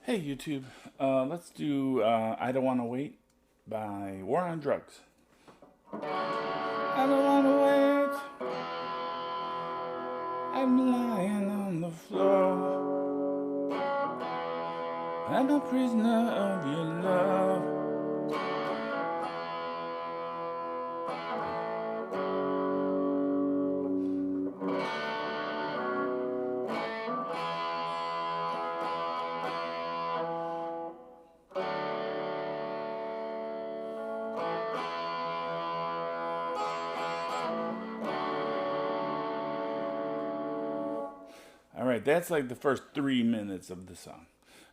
Hey YouTube, let's do I Don't Wanna Wait by War on Drugs. I don't wanna wait, I'm lying on the floor, I'm a prisoner of your love. Alright, that's like the first 3 minutes of the song.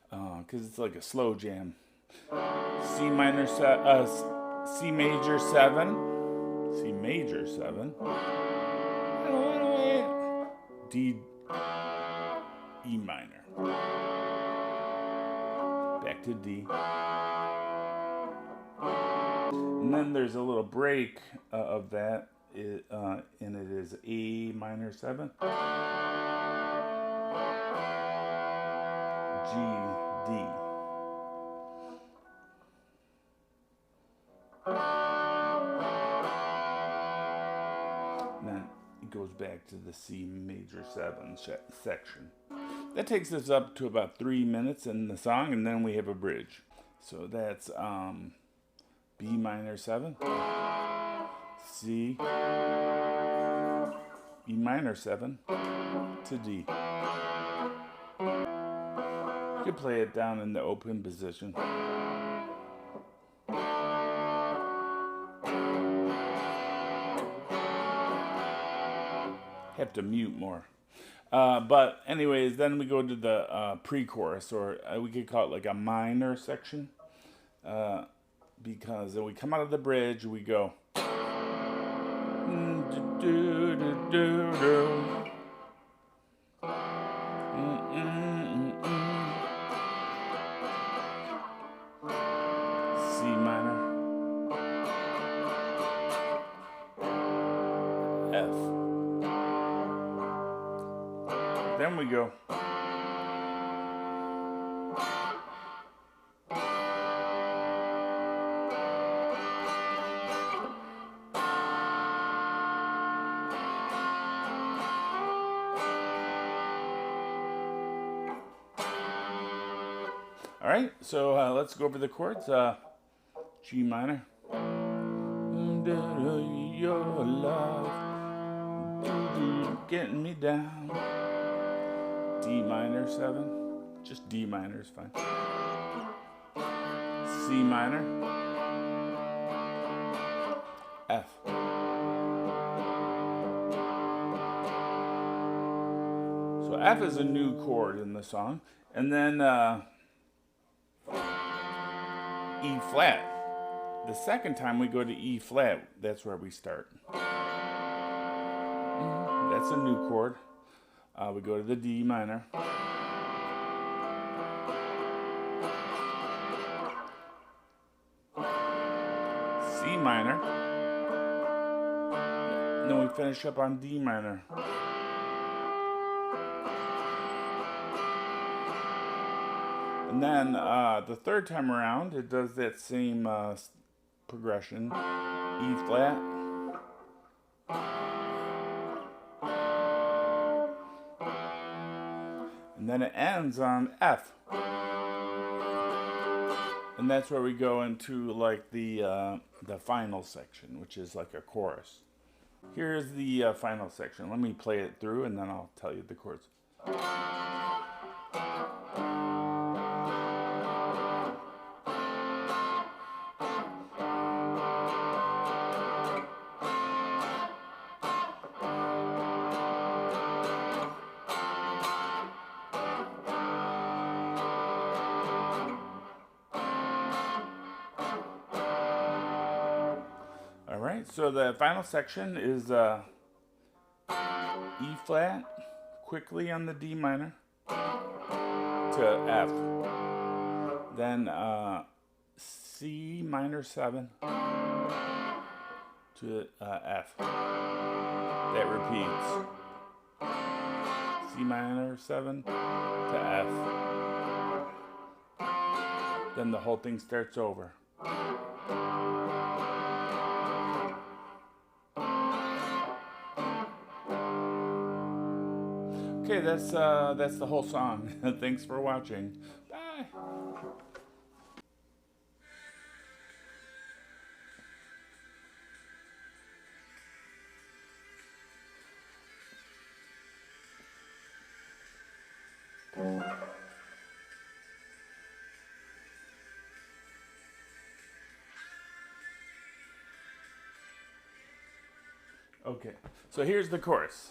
Because it's like a slow jam. C major 7. C major 7. I don't wanna wait. D, E minor. Back to D. And then there's a little break of that, and it is A minor 7. G, D. And then it goes back to the C major 7 section. That takes us up to about 3 minutes in the song, and then we have a bridge. So that's B minor 7, C, E minor 7 to D. You can play it down in the open position. Have to mute more. But anyways, then we go to the pre-chorus, or we could call it like a minor section. Because when we come out of the bridge, we go. C minor, F. Then we go. All right, so let's go over the chords. G minor. Your love, getting me down. D minor 7. Just D minor is fine. C minor. F. So F is a new chord in the song. And then E flat. The second time we go to E flat, that's where we start. That's a new chord. We go to the D minor. C minor. And then we finish up on D minor. And then the third time around, it does that same progression. E flat. And then it ends on F. And that's where we go into like the final section, which is like a chorus. Here's the final section. Let me play it through and then I'll tell you the chords. Alright, so the final section is E flat, quickly on the D minor, to F. Then C minor 7 to F. That repeats. C minor 7 to F. Then the whole thing starts over. Okay, that's the whole song. Thanks for watching. Bye. Okay, so here's the chorus.